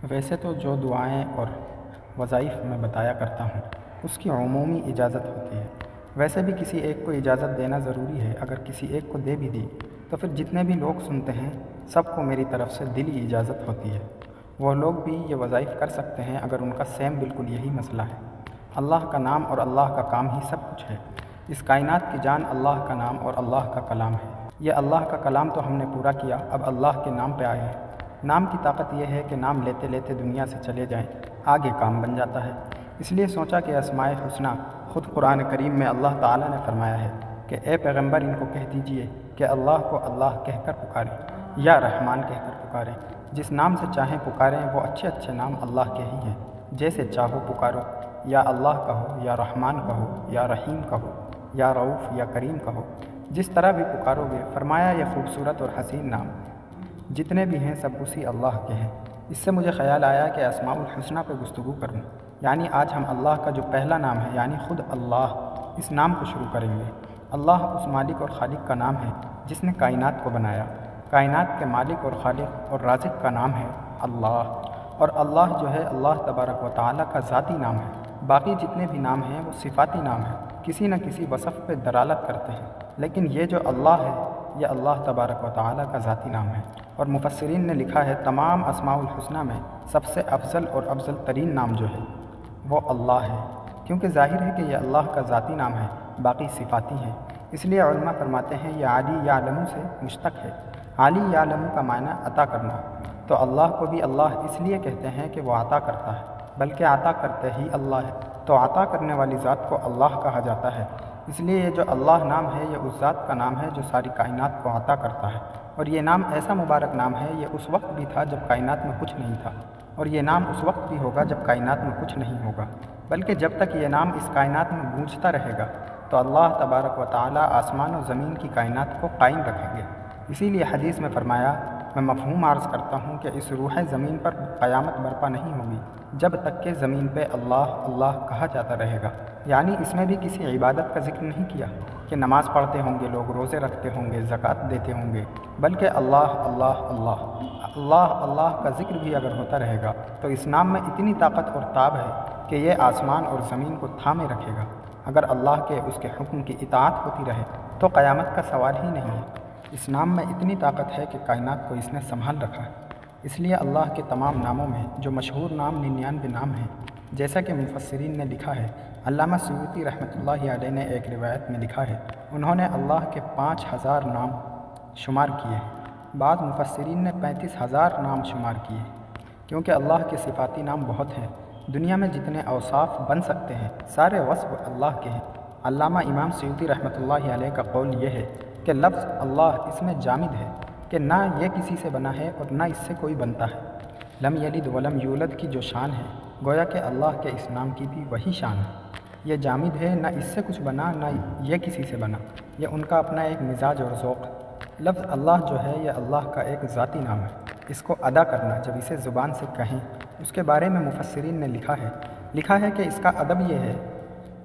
ویسے تو جو دعائیں اور وظائف میں بتایا کرتا ہوں اس کی عمومی اجازت ہوتی ہے۔ ویسے بھی کسی ایک کو اجازت دینا ضروری ہے۔ اگر کسی ایک کو دے بھی دی تو پھر جتنے بھی لوگ سنتے ہیں سب کو میری طرف سے دلی اجازت ہوتی ہے۔ وہ لوگ بھی یہ وظائف کر سکتے ہیں اگر ان کا سیم بالکل یہی مسئلہ ہے۔ اللہ کا نام اور اللہ کا کام ہی سب کچھ ہے۔ اس کائنات کی جان اللہ کا نام اور اللہ کا کلام ہے۔ یہ اللہ کا کلام تو ہم نے پورا کیا، اب اللہ کے نام پہ آئے ہیں۔ نام کی طاقت یہ ہے کہ نام لیتے لیتے دنیا سے چلے جائیں، آگے کام بن جاتا ہے۔ اس لیے سوچا کہ اسماء الحسنی خود قرآن کریم میں اللہ تعالیٰ نے فرمایا ہے کہ اے پیغمبر ان کو کہہ دیجئے کہ اللہ کو اللہ کہہ کر پکاریں یا رحمان کہہ کر پکاریں۔ جس نام سے چاہیں پکاریں، وہ اچھے اچھے نام اللہ کے ہی ہیں۔ جیسے چاہو پکارو، یا اللہ کہو، یا رحمان کہو، یا رحیم کہو، یا رؤوف یا کریم کہو، جس طرح بھی پکارو گے۔ فرمایا یہ خوبصورت اور حسین نام جتنے بھی ہیں سب اسی اللہ کے ہیں۔ اس سے مجھے خیال آیا کہ اسماء الحسنی پہ گفتگو کروں، یعنی آج ہم اللہ کا جو پہلا نام ہے یعنی خود اللہ، اس نام کو شروع کریں گے۔ اللہ اس مالک اور خالق کا نام ہے جس نے کائنات کو بنایا۔ کائنات کے مالک اور خالق اور رازق کا نام ہے اللہ، اور اللہ جو ہے اللہ تبارک و تعالیٰ کا ذاتی نام ہے۔ باقی جتنے بھی نام ہیں وہ صفاتی نام ہیں، کسی نہ کسی وصف پہ دلالت کرتے ہیں، لیکن یہ جو اللہ ہے یہ اللہ تبارک و تعالیٰ کا ذاتی نام ہے۔ اور مفسرین نے لکھا ہے تمام اسماء الحسنی میں سب سے افضل اور افضل ترین نام جو ہے وہ اللہ ہے، کیونکہ ظاہر ہے کہ یہ اللہ کا ذاتی نام ہے، باقی صفاتی ہیں۔ اس لیے علماء فرماتے ہیں یہ عالی یعلم سے مشتق ہے۔ عالی یعلم کا معنی عطا کرنا، تو اللہ کو بھی اللہ اس لیے کہتے ہیں کہ وہ عطا کرتا ہے، بلکہ عطا کرتے ہی اللہ ہے، تو عطا کرنے والی ذات کو اللہ کہا جاتا ہے۔ اس لیے یہ جو اللہ نام ہے یہ اس ذات کا نام ہے جو ساری کائنات کو عطا کرتا ہے۔ اور یہ نام ایسا مبارک نام ہے، یہ اس وقت بھی تھا جب کائنات میں کچھ نہیں تھا، اور یہ نام اس وقت بھی ہوگا جب کائنات میں کچھ نہیں ہوگا، بلکہ جب تک یہ نام اس کائنات میں گونجتا رہے گا تو اللہ تبارک و تعالیٰ آسمان و زمین کی کائنات کو قائم رکھیں گے۔ اسی لیے حدیث میں فرمایا میں مفہوم عرض کرتا ہوں کہ اس روح زمین پر قیامت برپا نہیں ہوگی جب تک کہ زمین پہ اللہ اللہ کہا جاتا رہے گا۔ یعنی اس میں بھی کسی عبادت کا ذکر نہیں کیا کہ نماز پڑھتے ہوں گے لوگ، روزے رکھتے ہوں گے، زکوٰۃ دیتے ہوں گے، بلکہ اللہ اللہ اللہ اللہ اللہ کا ذکر بھی اگر ہوتا رہے گا تو اس نام میں اتنی طاقت اور تاب ہے کہ یہ آسمان اور زمین کو تھامے رکھے گا۔ اگر اللہ کے اس کے حکم کی اطاعت ہوتی رہے تو قیامت کا سوال ہی نہیں ہے۔ اس نام میں اتنی طاقت ہے کہ کائنات کو اس نے سنبھال رکھا ہے۔ اس لیے اللہ کے تمام ناموں میں جو مشہور نام 99 نام ہیں، جیسا کہ مفسرین نے لکھا ہے۔ علامہ سیوطی رحمۃ اللہ علیہ نے ایک روایت میں لکھا ہے انہوں نے اللہ کے 5000 نام شمار کیے ہیں۔ بعض مفسرین نے 35,000 نام شمار کیے، کیونکہ اللہ کے صفاتی نام بہت ہیں۔ دنیا میں جتنے اوصاف بن سکتے ہیں سارے وصف اللہ کے ہیں۔ علامہ امام سیوطی رحمۃ اللہ علیہ کا قول یہ ہے کہ لفظ اللہ اس میں جامد ہے کہ نہ یہ کسی سے بنا ہے اور نہ اس سے کوئی بنتا ہے۔ لم یلد ولم یولد کی جو شان ہے گویا کہ اللہ کے اس نام کی بھی وہی شان ہے۔ یہ جامد ہے، نہ اس سے کچھ بنا نہ یہ کسی سے بنا، یہ ان کا اپنا ایک مزاج اور ذوق ہے۔ لفظ اللہ جو ہے یہ اللہ کا ایک ذاتی نام ہے۔ اس کو ادا کرنا جب اسے زبان سے کہیں اس کے بارے میں مفسرین نے لکھا ہے کہ اس کا ادب یہ ہے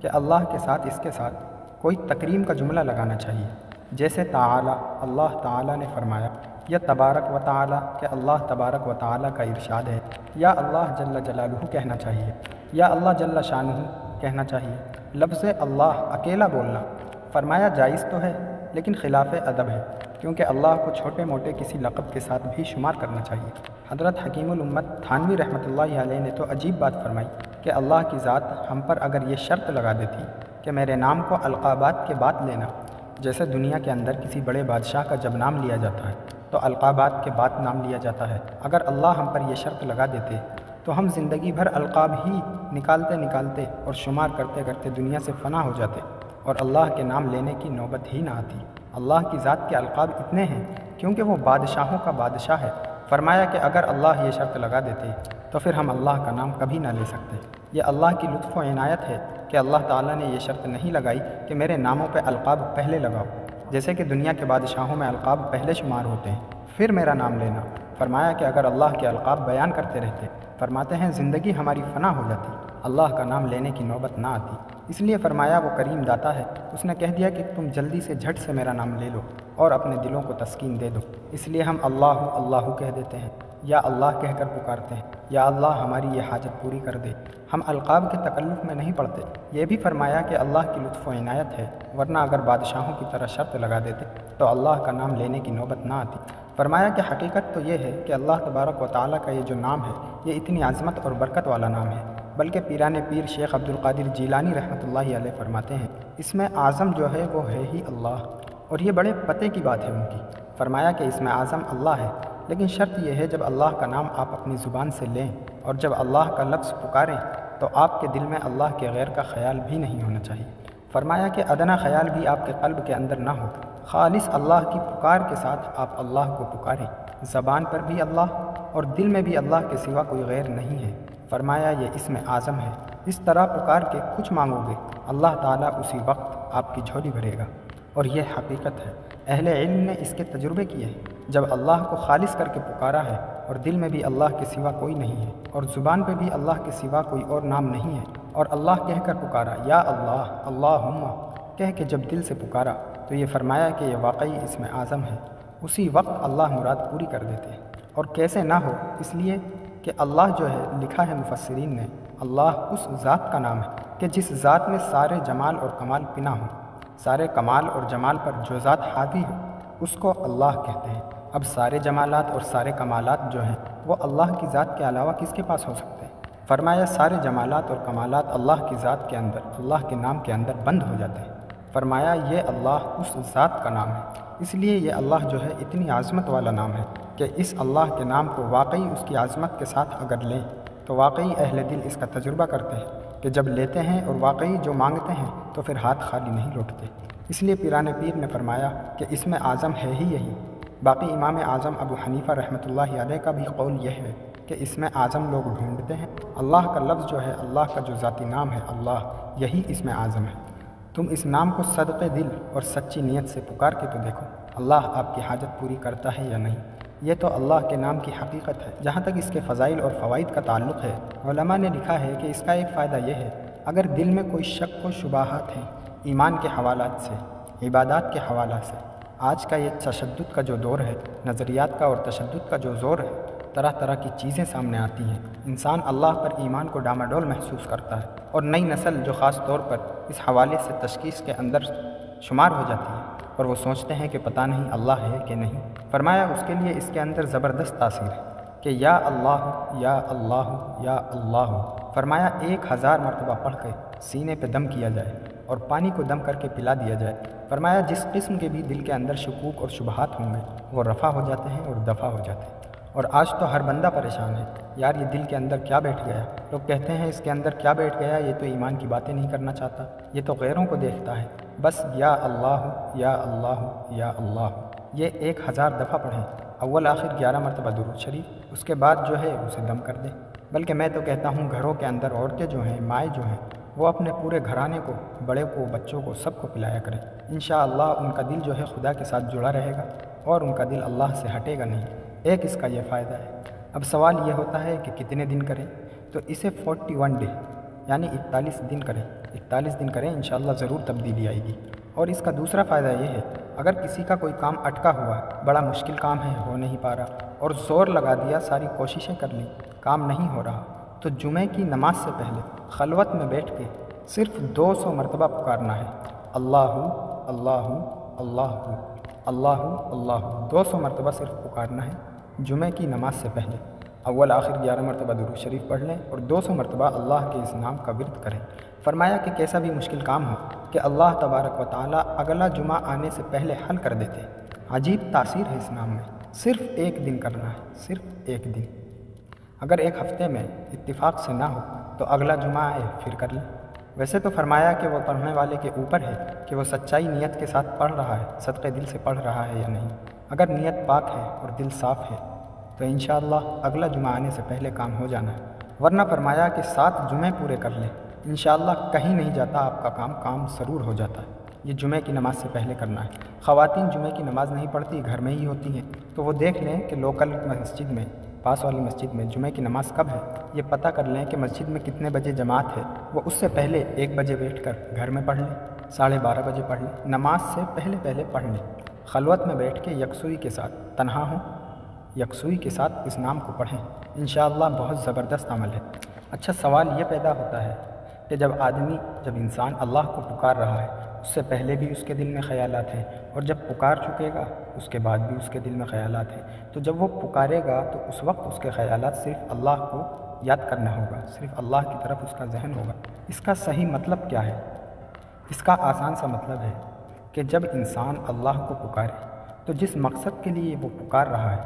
کہ اللہ کے ساتھ اس کے ساتھ کوئی تکریم کا جملہ لگانا چاہیے، جیسے تعالی اللہ تعالیٰ نے فرمایا، یا تبارک و تعالیٰ کہ اللہ تبارک و تعالیٰ کا ارشاد ہے، یا اللہ جل جلالہ کہنا چاہیے، یا اللہ جل شانہ کہنا چاہیے۔ لفظ اللہ اکیلا بولنا فرمایا جائز تو ہے لیکن خلاف ادب ہے، کیونکہ اللہ کو چھوٹے موٹے کسی لقب کے ساتھ بھی شمار کرنا چاہیے۔ حضرت حکیم الامت تھانوی رحمۃ اللہ علیہ نے تو عجیب بات فرمائی کہ اللہ کی ذات ہم پر اگر یہ شرط لگا دیتی کہ میرے نام کو القابات کے بعد لینا، جیسے دنیا کے اندر کسی بڑے بادشاہ کا جب نام لیا جاتا ہے تو القابات کے بعد نام لیا جاتا ہے، اگر اللہ ہم پر یہ شرط لگا دیتے تو ہم زندگی بھر القاب ہی نکالتے اور شمار کرتے کرتے دنیا سے فنا ہو جاتے اور اللہ کے نام لینے کی نوبت ہی نہ آتی۔ اللہ کی ذات کے القاب اتنے ہیں کیونکہ وہ بادشاہوں کا بادشاہ ہے۔ فرمایا کہ اگر اللہ یہ شرط لگا دیتے تو پھر ہم اللہ کا نام کبھی نہ لے سکتے۔ یہ اللہ کی لطف و عنایت ہے کہ اللہ تعالیٰ نے یہ شرط نہیں لگائی کہ میرے ناموں پہ القاب پہلے لگاؤ، جیسے کہ دنیا کے بادشاہوں میں القاب پہلے شمار ہوتے ہیں پھر میرا نام لینا۔ فرمایا کہ اگر اللہ کے القاب بیان کرتے رہتے، فرماتے ہیں زندگی ہماری فنا ہو جاتی، اللہ کا نام لینے کی نوبت نہ آتی۔ اس لیے فرمایا وہ کریم داتا ہے، اس نے کہہ دیا کہ تم جلدی سے جھٹ سے میرا نام لے لو اور اپنے دلوں کو تسکین دے دو۔ اس لیے ہم اللہ اللہ کہہ دیتے ہیں، یا اللہ کہہ کر پکارتے ہیں، یا اللہ ہماری یہ حاجت پوری کر دے۔ ہم القاب کے تکلف میں نہیں پڑھتے۔ یہ بھی فرمایا کہ اللہ کی لطف و عنایت ہے، ورنہ اگر بادشاہوں کی طرح شرط لگا دیتے تو اللہ کا نام لینے کی نوبت نہ آتی۔ فرمایا کہ حقیقت تو یہ ہے کہ اللہ تبارک و تعالیٰ کا یہ جو نام ہے یہ اتنی عظمت اور برکت والا نام ہے، بلکہ پیران پیر شیخ عبد القادر جیلانی رحمۃ اللہ علیہ فرماتے ہیں اس میں اعظم جو ہے وہ ہے ہی اللہ، اور یہ بڑے پتے کی بات ہے ان کی۔ فرمایا کہ اس میں اعظم اللہ ہے، لیکن شرط یہ ہے جب اللہ کا نام آپ اپنی زبان سے لیں اور جب اللہ کا لفظ پکاریں تو آپ کے دل میں اللہ کے غیر کا خیال بھی نہیں ہونا چاہیے۔ فرمایا کہ ادنا خیال بھی آپ کے قلب کے اندر نہ ہو، خالص اللہ کی پکار کے ساتھ آپ اللہ کو پکاریں، زبان پر بھی اللہ اور دل میں بھی اللہ کے سوا کوئی غیر نہیں ہے۔ فرمایا یہ اسم اعظم ہے، اس طرح پکار کے کچھ مانگو گے اللہ تعالیٰ اسی وقت آپ کی جھولی بھرے گا، اور یہ حقیقت ہے۔ اہل علم نے اس کے تجربے کیے ہیں، جب اللہ کو خالص کر کے پکارا ہے اور دل میں بھی اللہ کے سوا کوئی نہیں ہے اور زبان پہ بھی اللہ کے سوا کوئی اور نام نہیں ہے، اور اللہ کہہ کر پکارا یا اللہ اللہم کہہ کے جب دل سے پکارا تو یہ فرمایا کہ یہ واقعی اسم اعظم ہے، اسی وقت اللہ مراد پوری کر دیتے ہیں۔ اور کیسے نہ ہو، اس لیے کہ اللہ جو ہے لکھا ہے مفسرین نے، اللہ اس ذات کا نام ہے کہ جس ذات میں سارے جمال اور کمال پنہا ہو، سارے کمال اور جمال پر جو ذات حاوی ہو اس کو اللہ کہتے ہیں۔ اب سارے جمالات اور سارے کمالات جو ہیں وہ اللہ کی ذات کے علاوہ کس کے پاس ہو سکتے ہیں؟ فرمایا سارے جمالات اور کمالات اللہ کی ذات کے اندر، اللہ کے نام کے اندر بند ہو جاتے ہیں۔ فرمایا یہ اللہ اس ذات کا نام ہے، اس لیے یہ اللہ جو ہے اتنی عظمت والا نام ہے کہ اس اللہ کے نام کو واقعی اس کی عظمت کے ساتھ اگر لیں تو واقعی اہل دل اس کا تجربہ کرتے ہیں کہ جب لیتے ہیں اور واقعی جو مانگتے ہیں تو پھر ہاتھ خالی نہیں لوٹتے۔ اس لیے پیران پیر نے فرمایا کہ اس میں اعظم ہے ہی یہی۔ باقی امام اعظم ابو حنیفہ رحمۃ اللہ علیہ کا بھی قول یہ ہے کہ اس میں اعظم لوگ ڈھونڈتے ہیں، اللہ کا لفظ جو ہے، اللہ کا جو ذاتی نام ہے اللہ، یہی اس میں اعظم ہے۔ تم اس نام کو صدقے دل اور سچی نیت سے پکار کے تو دیکھو، اللہ آپ کی حاجت پوری کرتا ہے یا نہیں۔ یہ تو اللہ کے نام کی حقیقت ہے۔ جہاں تک اس کے فضائل اور فوائد کا تعلق ہے، علماء نے لکھا ہے کہ اس کا ایک فائدہ یہ ہے، اگر دل میں کوئی شک و شبہات ہیں ایمان کے حوالات سے، عبادات کے حوالات سے، آج کا یہ تشدد کا جو دور ہے، نظریات کا اور تشدد کا جو زور ہے، طرح طرح کی چیزیں سامنے آتی ہیں، انسان اللہ پر ایمان کو ڈاماڈول محسوس کرتا ہے، اور نئی نسل جو خاص طور پر اس حوالے سے تشخیص کے اندر شمار ہو جاتی ہے اور وہ سوچتے ہیں کہ پتہ نہیں اللہ ہے کہ نہیں۔ فرمایا اس کے لیے اس کے اندر زبردست تاثیر ہے کہ یا اللہ یا اللہ یا اللہ، فرمایا 1000 مرتبہ پڑھ کے سینے پہ دم کیا جائے اور پانی کو دم کر کے پلا دیا جائے۔ فرمایا جس قسم کے بھی دل کے اندر شکوک اور شبہات ہوں گے وہ رفع ہو جاتے ہیں اور دفع ہو جاتے ہیں۔ اور آج تو ہر بندہ پریشان ہے، یار یہ دل کے اندر کیا بیٹھ گیا؟ لوگ کہتے ہیں اس کے اندر کیا بیٹھ گیا، یہ تو ایمان کی باتیں نہیں کرنا چاہتا، یہ تو غیروں کو دیکھتا ہے، بس یا اللہ یا اللہ یا اللہ، یہ 1000 دفعہ پڑھیں، اول آخر 11 مرتبہ درود شریف، اس کے بعد جو ہے اسے دم کر دیں۔ بلکہ میں تو کہتا ہوں گھروں کے اندر عورتیں جو ہیں، مائیں جو ہیں، وہ اپنے پورے گھرانے کو، بڑے کو، بچوں کو، سب کو پلایا کریں، انشاءاللہ ان کا دل جو ہے خدا کے ساتھ جڑا رہے گا اور ان کا دل اللہ سے ہٹے گا نہیں۔ ایک اس کا یہ فائدہ ہے۔ اب سوال یہ ہوتا ہے کہ کتنے دن کریں، تو اسے 41 ڈے یعنی 41 دن کریں، 41 دن کریں، انشاءاللہ ضرور تبدیلی آئے گی۔ اور اس کا دوسرا فائدہ یہ ہے، اگر کسی کا کوئی کام اٹکا ہوا ہے، بڑا مشکل کام ہے، ہو نہیں پا رہا، اور زور لگا دیا، ساری کوششیں کر لیں، کام نہیں ہو رہا، تو جمعے کی نماز سے پہلے خلوت میں بیٹھ کے صرف 200 مرتبہ پکارنا ہے، اللہ اللہ اللہ اللہ اللہ، 200 مرتبہ صرف پکارنا ہے جمعے کی نماز سے پہلے۔ اول آخر 11 مرتبہ درود شریف پڑھ لیں اور 200 مرتبہ اللہ کے اس نام کا ورد کریں۔ فرمایا کہ کیسا بھی مشکل کام ہو کہ اللہ تبارک و تعالیٰ اگلا جمعہ آنے سے پہلے حل کر دیتے ہیں۔ عجیب تاثیر ہے اس نام میں۔ صرف 1 دن کرنا ہے، صرف 1 دن۔ اگر 1 ہفتے میں اتفاق سے نہ ہو تو اگلا جمعہ آئے پھر کر لیں۔ ویسے تو فرمایا کہ وہ پڑھنے والے کے اوپر ہے کہ وہ سچائی نیت کے ساتھ پڑھ رہا ہے، صدقے دل سے پڑھ رہا ہے یا نہیں۔ اگر نیت پاک ہے اور دل صاف ہے تو انشاءاللہ اگلا جمعہ آنے سے پہلے کام ہو جانا ہے، ورنہ فرمایا کہ 7 جمعے پورے کر لیں، انشاءاللہ کہیں نہیں جاتا آپ کا کام ضرور ہو جاتا ہے۔ یہ جمعے کی نماز سے پہلے کرنا ہے۔ خواتین جمعے کی نماز نہیں پڑھتی، گھر میں ہی ہوتی ہیں، تو وہ دیکھ لیں کہ لوکل مسجد میں، پاس والی مسجد میں جمعے کی نماز کب ہے، یہ پتہ کر لیں کہ مسجد میں کتنے بجے جماعت ہے، وہ اس سے پہلے 1 بجے بیٹھ کر گھر میں پڑھ لیں، 12:30 بجے پڑھ لیں، نماز سے پہلے پڑھ لیں، خلوت میں بیٹھ کے یکسوئی کے ساتھ، تنہا ہوں یکسوئی کے ساتھ اس نام کو پڑھیں، انشاءاللہ بہت زبردست عمل ہے۔ اچھا، سوال یہ پیدا ہوتا ہے کہ جب انسان اللہ کو پکار رہا ہے، اس سے پہلے بھی اس کے دل میں خیالات ہیں، اور جب پکار چکے گا اس کے بعد بھی اس کے دل میں خیالات ہیں، تو جب وہ پکارے گا تو اس وقت اس کے خیالات صرف اللہ کو یاد کرنا ہوگا، صرف اللہ کی طرف اس کا ذہن ہوگا۔ اس کا صحیح مطلب کیا ہے؟ اس کا آسان سا مطلب ہے کہ جب انسان اللہ کو پکارے تو جس مقصد کے لیے وہ پکار رہا ہے،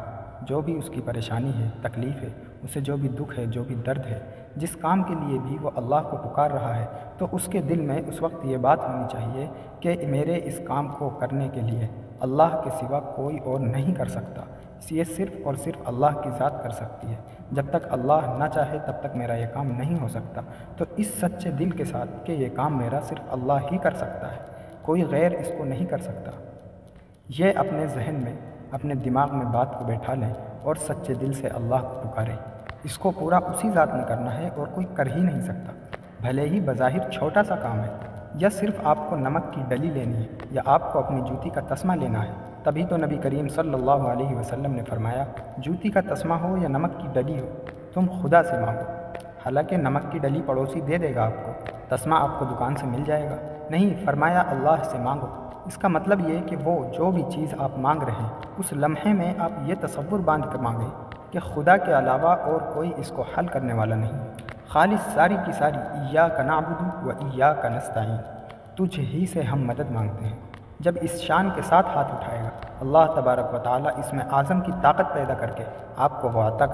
جو بھی اس کی پریشانی ہے، تکلیف ہے، اسے جو بھی دکھ ہے، جو بھی درد ہے، جس کام کے لیے بھی وہ اللہ کو پکار رہا ہے، تو اس کے دل میں اس وقت یہ بات ہونی چاہیے کہ میرے اس کام کو کرنے کے لیے اللہ کے سوا کوئی اور نہیں کر سکتا، یہ صرف اور صرف اللہ کی ذات کر سکتی ہے۔ جب تک اللہ نہ چاہے تب تک میرا یہ کام نہیں ہو سکتا۔ تو اس سچے دل کے ساتھ کہ یہ کام میرا صرف اللہ ہی کر سکتا ہے، کوئی غیر اس کو نہیں کر سکتا، یہ اپنے ذہن میں، اپنے دماغ میں بات کو بیٹھا لیں اور سچے دل سے اللہ کو پکاریں۔ اس کو پورا اسی ذات نے کرنا ہے اور کوئی کر ہی نہیں سکتا، بھلے ہی بظاہر چھوٹا سا کام ہے، یا صرف آپ کو نمک کی ڈلی لینی ہے، یا آپ کو اپنی جوتی کا تسمہ لینا ہے۔ تبھی تو نبی کریم صلی اللہ علیہ وسلم نے فرمایا، جوتی کا تسمہ ہو یا نمک کی ڈلی ہو، تم خدا سے مانگو۔ حالانکہ نمک کی ڈلی پڑوسی دے دے گا آپ کو، تسمہ آپ کو دکان سے مل جائے گا، نہیں، فرمایا اللہ سے مانگو۔ اس کا مطلب یہ کہ وہ جو بھی چیز آپ مانگ رہے ہیں، اس لمحے میں آپ یہ تصور باندھ کر مانگیں کہ خدا کے علاوہ اور کوئی اس کو حل کرنے والا نہیں، خالص ساری کی ساری ایاک نعبد و ایاک نستعین، تجھ ہی سے ہم مدد مانگتے ہیں۔ جب اس شان کے ساتھ ہاتھ اٹھائے گا، اللہ تبارک و تعالیٰ اس میں اعظم کی طاقت پیدا کر کے آپ کو وہ عطا